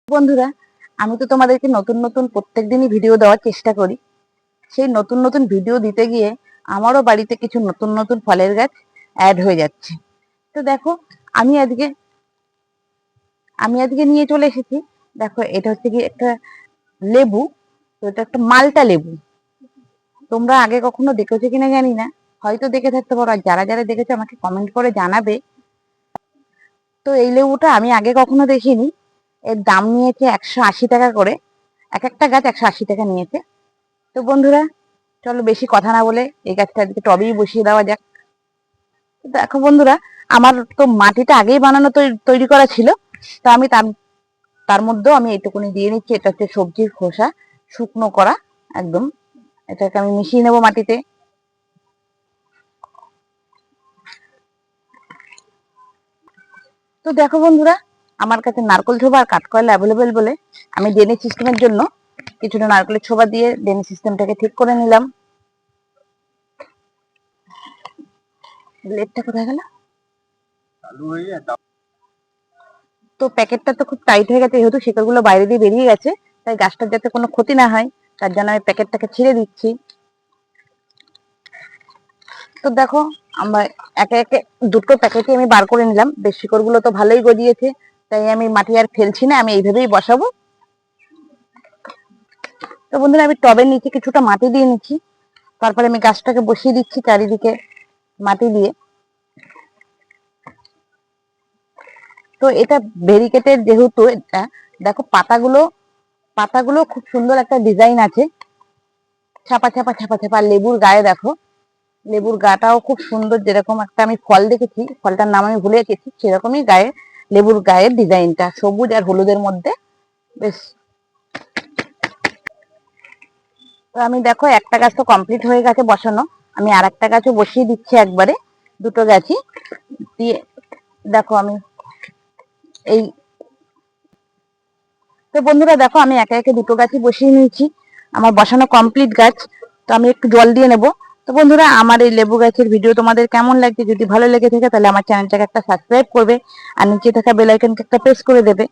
বন্ধুরা, আমি তো তোমাদেরকে নতুন নতুন প্রত্যেকদিনই ভিডিও দেওয়ার চেষ্টা করি। সেই নতুন নতুন ভিডিও দিতে গিয়ে আমারও বাড়িতে কিছু নতুন নতুন ফলের গাছ অ্যাড হয়ে যাচ্ছে। তো দেখো, আমি আজকে আমি আজকে নিয়ে চলে এসেছি। দেখো, এটা হচ্ছে কি একটা লেবু। তো এটা একটা মালটা লেবু। তোমরা আগে কখনো দেখেছো কিনা জানি না, হয়তো দেখে থাকতে পারো, আর যারা যারা দেখেছো আমাকে কমেন্ট করে জানাবে। তো এই লেবুটা আমি আগে কখনো দেখিনি। এর দাম নিয়েছে 180 টাকা করে। এক একটা গাছ 180 টাকা নিয়েছে। তো বন্ধুরা, চলো বেশি কথা না বলে এই গাছটা আজকে টবেই বসিয়ে দেওয়া যাক। দেখো বন্ধুরা, আমার তো মাটিটা আগেই বানানো তৈরি করা ছিল। তো আমি তার তার মধ্যেও আমি এইটুকুনি দিয়ে নিচ্ছি। এটা হচ্ছে সবজির খোসা, শুকনো করা একদম। এটাকে আমি মিশিয়ে নেবো মাটিতে। তো দেখো বন্ধুরা, আমার কাছে নারকেল ছোবা আর কাঠকয়লা অ্যাভেলেবেল বলে আমি ড্রেনেজ সিস্টেমের জন্য কিছুটা নারকেলের ছোবা দিয়ে ড্রেনেজ সিস্টেমটাকে ঠিক করে নিলাম। লেটটা কোথায় গেল? তো প্যাকেটটা তো খুব টাইট হয়ে গেছে, যেহেতু শিকড়গুলো বাইরে দিয়ে বেরিয়ে গেছে, তাই গাছটার যাতে কোনো ক্ষতি না হয় তার জন্য আমি প্যাকেটটাকে ছিঁড়ে দিচ্ছি। তো দেখো, আমরা একে একে দুটো প্যাকেটই আমি বার করে নিলাম। বেশ, শিকড়গুলো তো ভালোই গজিয়েছে, তাই আমি মাটি আর ফেলছি না, আমি এইভাবেই বসাবো। তো বন্ধুরা, আমি টবের নিচে কিছুটা মাটি দিয়ে নিচ্ছি। তারপরে আমি গাছটাকে বসিয়ে দিচ্ছি চারিদিকে মাটি দিয়ে। তো এটা ব্যারিকেটের, যেহেতু এটা দেখো পাতাগুলো পাতাগুলো খুব সুন্দর একটা ডিজাইন আছে, ছাপা ছাপা ছাপা ছাপা। লেবুর গায়ে দেখো, লেবুর গাটাও খুব সুন্দর। যেরকম একটা আমি ফল দেখেছি, ফলটার নাম আমি ভুলে গেছি, সেরকমই গায়ে লেবুর গায়ের ডিজাইনটা সবুজ আর হলুদের মধ্যে। বেশ। তো আমি দেখো, একটা গাছ তো কমপ্লিট হয়ে গেছে বসানো। আমি আর একটা গাছও বসিয়ে দিচ্ছি একবারে, দুটো গাছই দিয়ে। দেখো আমি এই তো বন্ধুরা দেখো, আমি একে একে দুটো গাছই বসিয়ে নিয়েছি। আমার বসানো কমপ্লিট গাছ। তো আমি একটু জল দিয়ে নেব। তো বন্ধুরা, আমার এই লেবু গাছের ভিডিও তোমাদের কেমন লাগছে? যদি ভালো লেগে থাকে তাহলে আমার চ্যানেলটাকে একটা সাবস্ক্রাইব করবে, আর নিচে থাকা বেল আইকনকে একটা প্রেস করে দেবে।